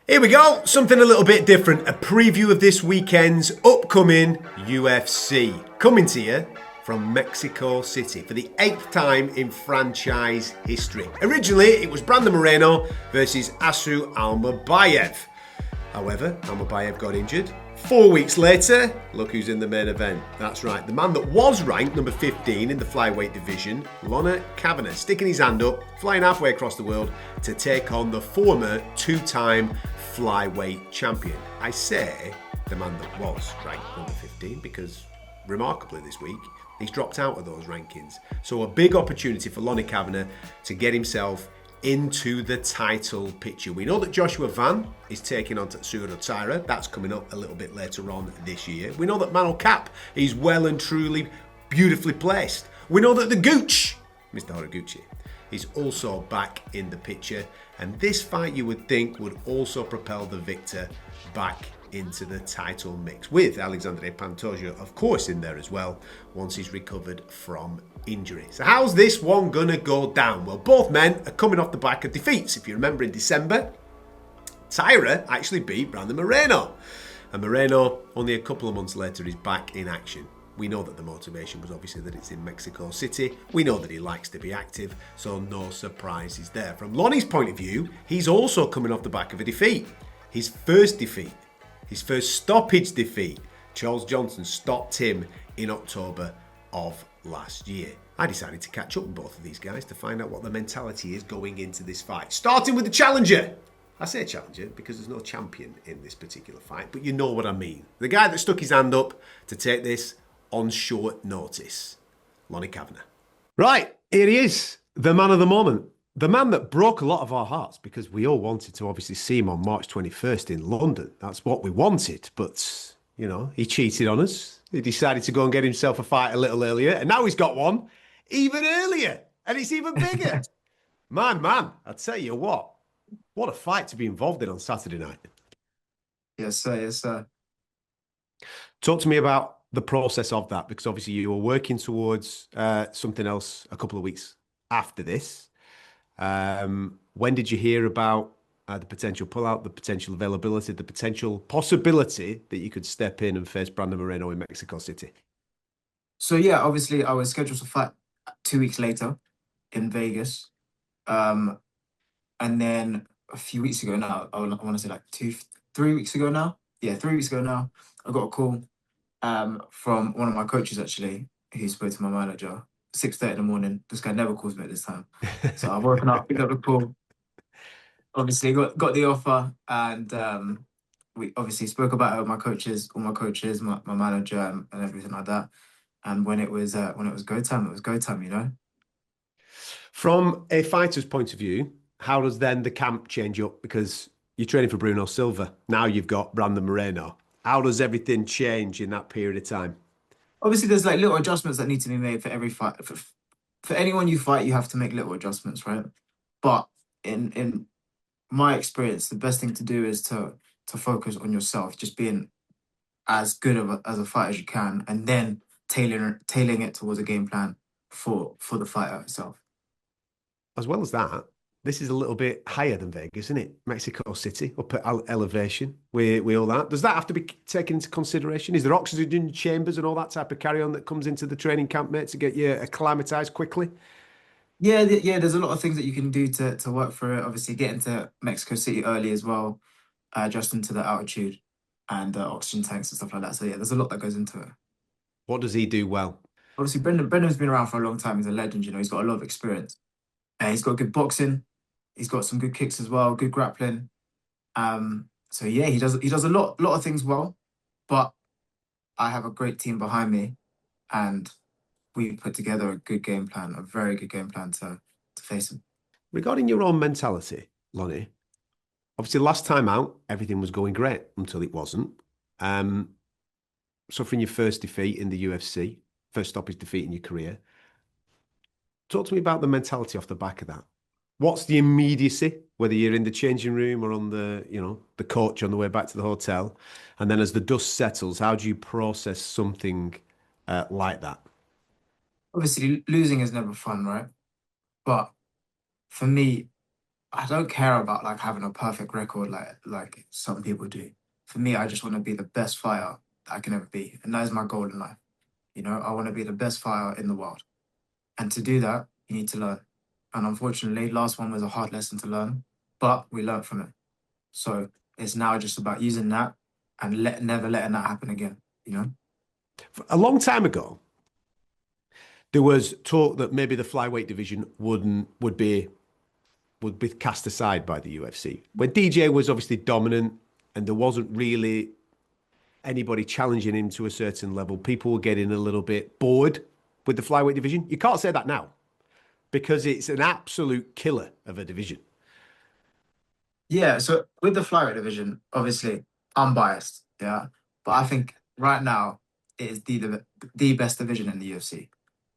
Here we go, something a little bit different. A preview of this weekend's upcoming UFC. Coming to you from Mexico City for the 8th time in franchise history. Originally, it was Brandon Moreno versus Asu Almabayev. However, Almabayev got injured. 4 weeks later, look who's in the main event. That's right, the man that was ranked number 15 in the flyweight division, Kavanagh, sticking his hand up, flying halfway across the world to take on the former two-time flyweight champion. I say the man that was ranked number 15 because, remarkably this week, he's dropped out of those rankings. So a big opportunity for Kavanagh to get himself into the title picture. We know that Joshua Van is taking on Tatsuro Taira. That's coming up a little bit later on this year. We know that Manel Cap is well and truly beautifully placed. We know that the Gooch, Mr. Horiguchi, is also back in the picture. And this fight, you would think, would also propel the victor back into the title mix, with Alexandre Pantoja, of course, in there as well, once he's recovered from injury. So how's this one gonna go down? Well, both men are coming off the back of defeats. If you remember, in December, Taira actually beat Brandon Moreno. And Moreno, only a couple of months later, is back in action. We know that the motivation was obviously that it's in Mexico City. We know that he likes to be active, so no surprises there. From Lonnie's point of view, he's also coming off the back of a defeat. His first stoppage defeat. Charles Johnson stopped him in October of last year. I decided to catch up with both of these guys to find out what the mentality is going into this fight. Starting with the challenger. I say challenger because there's no champion in this particular fight, but you know what I mean. The guy that stuck his hand up to take this on short notice. Lonnie Kavanagh. Right, here he is, the man of the moment. The man that broke a lot of our hearts because we all wanted to obviously see him on March 21st in London. That's what we wanted, but, you know, he cheated on us. He decided to go and get himself a fight a little earlier, and now he's got one even earlier, and it's even bigger. Man, I tell you what a fight to be involved in on Saturday night. Yes, sir, yes, sir. Talk to me about the process of that, because obviously you were working towards something else a couple of weeks after this. When did you hear about the potential pullout, the potential availability, the potential possibility that you could step in and face Brandon Moreno in Mexico City? So yeah, obviously I was scheduled to fight 2 weeks later in Vegas. And then a few weeks ago now, I want to say like 3 weeks ago now. Yeah, 3 weeks ago now, I got a call from one of my coaches actually, who spoke to my manager. 6:30 in the morning. This guy never calls me at this time. So I've woken up, picked up the call. Obviously got the offer, and we obviously spoke about it with my coaches, all my coaches, my manager, and everything like that. And when it was go time, it was go time, you know. From a fighter's point of view, how does then the camp change up? Because you're training for Bruno Silva. Now you've got Brandon Moreno. How does everything change in that period of time? Obviously, there's like little adjustments that need to be made for every fight. For anyone you fight, you have to make little adjustments, right? But in my experience, the best thing to do is to focus on yourself, just being as good as a fighter as you can, and then tailoring it towards a game plan for the fighter itself. As well as that, this is a little bit higher than Vegas, isn't it? Mexico City, up at elevation, with all that. Does that have to be taken into consideration? Is there oxygen chambers and all that type of carry-on that comes into the training camp, mate, to get you acclimatized quickly? Yeah, there's a lot of things that you can do to work through it. Obviously, getting to Mexico City early as well, adjusting to the altitude and oxygen tanks and stuff like that. So yeah, there's a lot that goes into it. What does he do well? Obviously, Brendan's been around for a long time. He's a legend, you know. He's got a lot of experience. He's got good boxing. He's got some good kicks as well, good grappling. So yeah, he does a lot of things well. But I have a great team behind me, and we put together a good game plan, a very good game plan to face him. Regarding your own mentality, Lonnie, obviously last time out, everything was going great until it wasn't. Suffering your first defeat in the UFC, first stoppage defeat in your career. Talk to me about the mentality off the back of that. What's the immediacy, whether you're in the changing room or on the coach on the way back to the hotel? And then as the dust settles, how do you process something like that? Obviously, losing is never fun, right? But for me, I don't care about like having a perfect record like some people do. For me, I just want to be the best fighter I can ever be, and that is my goal in life. You know, I want to be the best fighter in the world, and to do that, you need to learn. And unfortunately, last one was a hard lesson to learn, but we learned from it. So it's now just about using that and never letting that happen again. You know? A long time ago, there was talk that maybe the flyweight division would be cast aside by the UFC. When DJ was obviously dominant and there wasn't really anybody challenging him to a certain level, people were getting a little bit bored with the flyweight division. You can't say that now because it's an absolute killer of a division. Yeah. So with the flyweight division, obviously, I'm biased. Yeah, but I think right now it is the best division in the UFC.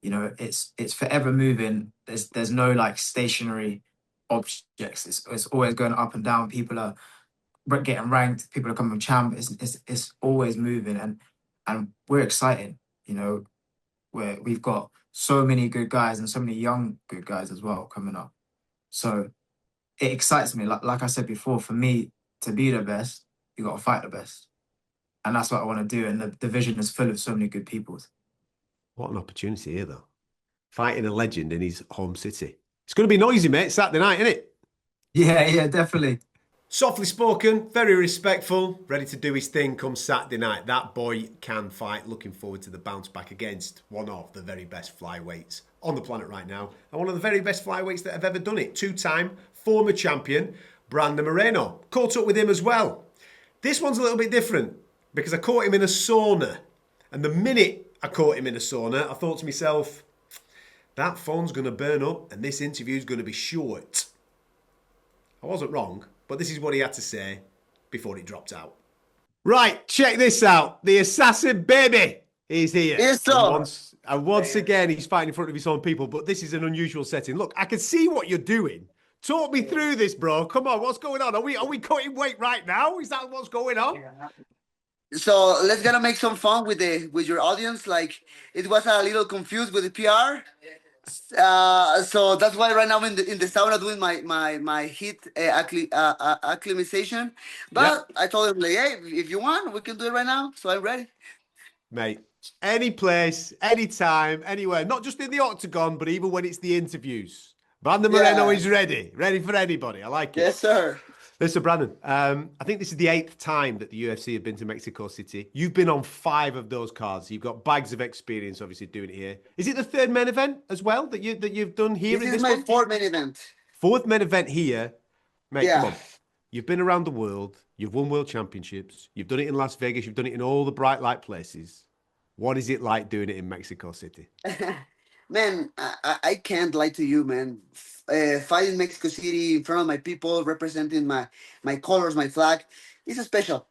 You know, it's forever moving. There's no like stationary objects. It's always going up and down. People are getting ranked. People are coming champ. It's always moving, and we're excited. You know, where we've got so many good guys and so many young good guys as well coming up. So it excites me. Like I said before, for me to be the best, you got to fight the best, and that's what I want to do. And the division is full of so many good people. What an opportunity here, though. Fighting a legend in his home city. It's going to be noisy, mate. Saturday night, isn't it? Yeah, yeah, definitely. Softly spoken, very respectful, ready to do his thing come Saturday night. That boy can fight. Looking forward to the bounce back against one of the very best flyweights on the planet right now. And one of the very best flyweights that have ever done it. Two-time former champion, Brandon Moreno. Caught up with him as well. This one's a little bit different because I caught him in a sauna. And the minute I caught him in a sauna, I thought to myself, that phone's going to burn up and this interview's going to be short. I wasn't wrong, but this is what he had to say before it dropped out. Right, check this out. The assassin baby is here. Yes, sir. And once again, he's fighting in front of his own people, but this is an unusual setting. Look, I can see what you're doing. Talk me through this, bro. Come on, what's going on? Are we cutting weight right now? Is that what's going on? So let's gonna make some fun with your audience. Like it was a little confused with the PR. So that's why right now I'm in the sauna doing my heat acclimatization. But Yeah. I told him like, hey, if you want, we can do it right now. So I'm ready. Mate, any place, any time, anywhere. Not just in the octagon, but even when it's the interviews. Brandon Moreno Yeah. is ready for anybody. I like it. Yes, sir. Listen, Brandon, I think this is the 8th time that the UFC have been to Mexico City. You've been on 5 of those cards. You've got bags of experience, obviously, doing it here. Is it the 3rd main event as well that you've done here This in is this my one? fourth main event. 4th main event here. Mate, come Yeah. on. You've been around the world. You've won world championships. You've done it in Las Vegas. You've done it in all the bright light places. What is it like doing it in Mexico City? Man, I can't lie to you, man. Fighting Mexico City in front of my people, representing my colors, my flag, it's a special.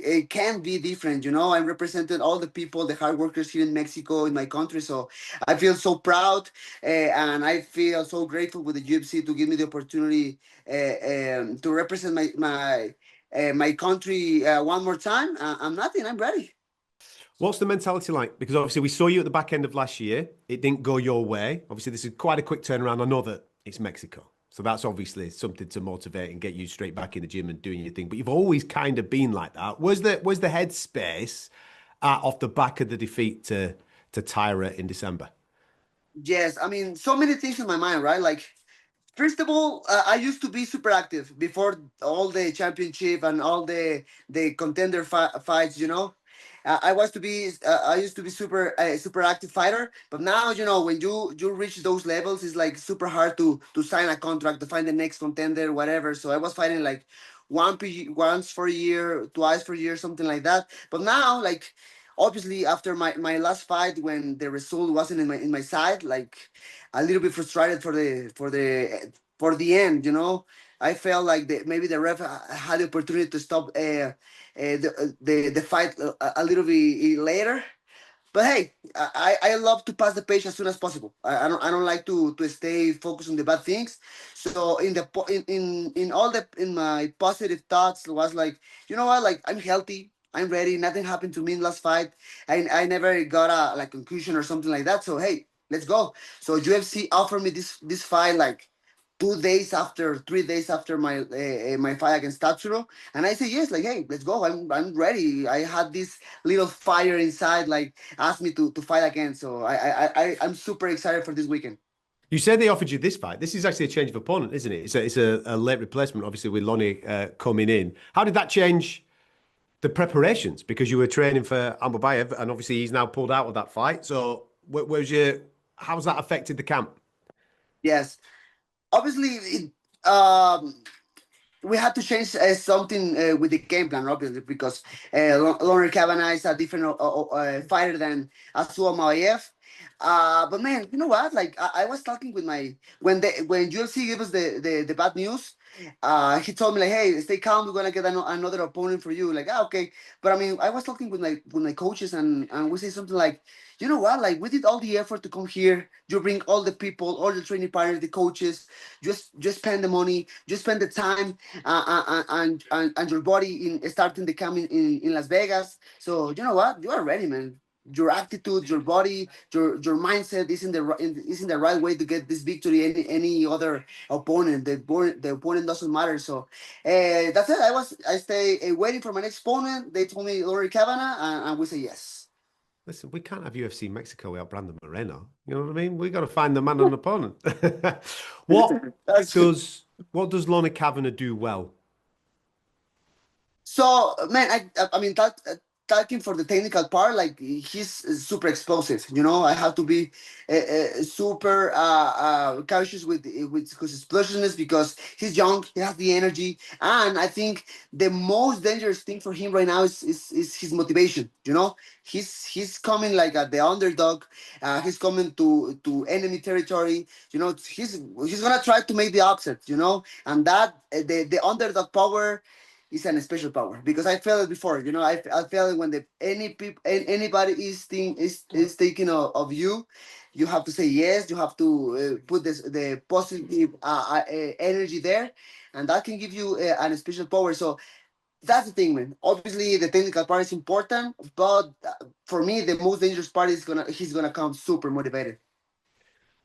It can be different, you know. I'm representing all the people, the hard workers here in Mexico, in my country. So I feel so proud, and I feel so grateful with the UFC to give me the opportunity to represent my country one more time. I'm nothing. I'm ready. What's the mentality like? Because obviously we saw you at the back end of last year. It didn't go your way. Obviously, this is quite a quick turnaround. I know that it's Mexico. So that's obviously something to motivate and get you straight back in the gym and doing your thing. But you've always kind of been like that. Was the headspace off the back of the defeat to Taira in December? Yes, I mean, so many things in my mind, right? Like, first of all, I used to be super active before all the championship and all the contender fights. You know, I used to be super active fighter. But now, you know, when you reach those levels, it's like super hard to sign a contract to find the next contender, whatever. So I was fighting like once for a year, twice for a year, something like that. But now, like, obviously after my last fight when the result wasn't in my side, like a little bit frustrated for the end, you know. I felt like maybe the ref had the opportunity to stop the fight a little bit later. But hey, I love to pass the page as soon as possible. I don't like to stay focused on the bad things. So in my positive thoughts was like, you know what, like I'm healthy, I'm ready. Nothing happened to me in last fight. I never got a like concussion or something like that. So hey, let's go. So UFC offered me this fight like 2 days after, 3 days after my fight against Tatsuro, and I say yes, like, hey, let's go. I'm ready. I had this little fire inside, like, asked me to fight again. So I'm super excited for this weekend. You said they offered you this fight. This is actually a change of opponent, isn't it? It's a late replacement, obviously, with Lonnie coming in. How did that change the preparations? Because you were training for Ambabayev, and obviously he's now pulled out of that fight. So, how's that affected the camp? Yes, obviously, we had to change something with the game plan, obviously, because Lauren Kavanagh is a different fighter than Asua Maoyev. But man, you know what? Like, I was talking with when UFC gave us the bad news. He told me, like, hey, stay calm. We're gonna get another opponent for you. Like, okay. But I mean, I was talking with my coaches, and we say something like, you know what? Like, we did all the effort to come here. You bring all the people, all the training partners, the coaches. Just spend the money, just spend the time, and your body in starting the camp in Las Vegas. So you know what? You are ready, man. Your attitude, your body, your mindset is in the right way to get this victory. Any other opponent, the opponent doesn't matter. So that's it. I stay waiting for my next opponent. They told me Laurie Kavanagh, and we say yes. Listen, we can't have UFC Mexico without Brandon Moreno. You know what I mean? We got to find the man and opponent. what does Lonnie Kavanagh do well? So man, I mean that. Talking for the technical part, like, he's super explosive. You know, I have to be super cautious with his explosiveness, because he's young, he has the energy, and I think the most dangerous thing for him right now is his motivation. You know, he's coming like at the underdog. He's coming to enemy territory. You know, he's gonna try to make the upset. You know, and that the underdog power is an special power, because I felt it before. You know, I felt it when anybody is thinking of you. You have to say yes. You have to put the positive energy there, and that can give you an special power. So that's the thing, man. Obviously, the technical part is important, but for me, the most dangerous part is he's gonna come super motivated.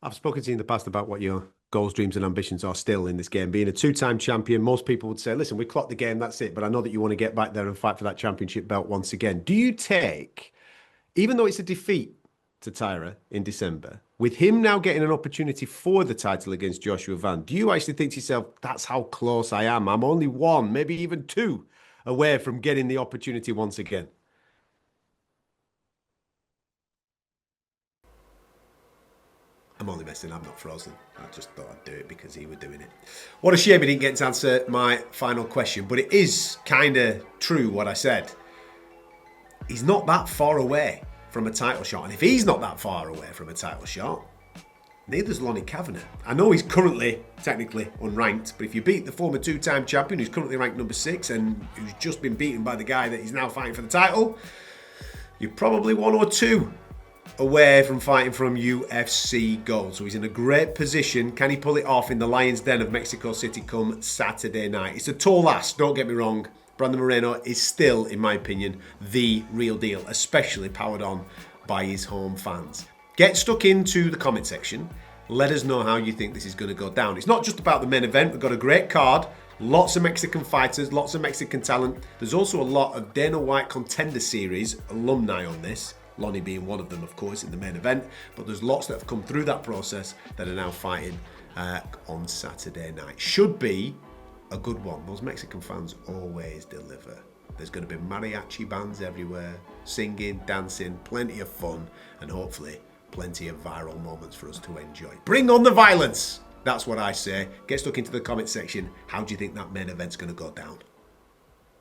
I've spoken to you in the past about what your goals, dreams, and ambitions are still in this game. Being a two-time champion, most people would say, listen, we clocked the game, that's it. But I know that you want to get back there and fight for that championship belt once again. Do you take, even though it's a defeat to Taira in December, with him now getting an opportunity for the title against Joshua Van, do you actually think to yourself, that's how close I am? I'm only one, maybe even two away from getting the opportunity once again? I'm only messing, I'm not frozen. I just thought I'd do it because he was doing it. What a shame he didn't get to answer my final question, but it is kind of true what I said. He's not that far away from a title shot, and if he's not that far away from a title shot, neither's Lonnie Kavanagh. I know he's currently technically unranked, but if you beat the former two-time champion who's currently ranked number 6 and who's just been beaten by the guy that he's now fighting for the title, you're probably 1 or 2 away from fighting from UFC gold. So he's in a great position. Can he pull it off in the Lion's Den of Mexico City come Saturday night? It's a tall ask, don't get me wrong. Brandon Moreno is still, in my opinion, the real deal, especially powered on by his home fans. Get stuck into the comment section. Let us know how you think this is going to go down. It's not just about the main event. We've got a great card. Lots of Mexican fighters, lots of Mexican talent. There's also a lot of Dana White Contender Series alumni on this. Lonnie being one of them, of course, in the main event. But there's lots that have come through that process that are now fighting on Saturday night. Should be a good one. Those Mexican fans always deliver. There's going to be mariachi bands everywhere, singing, dancing, plenty of fun, and hopefully plenty of viral moments for us to enjoy. Bring on the violence! That's what I say. Get stuck into the comment section. How do you think that main event's going to go down?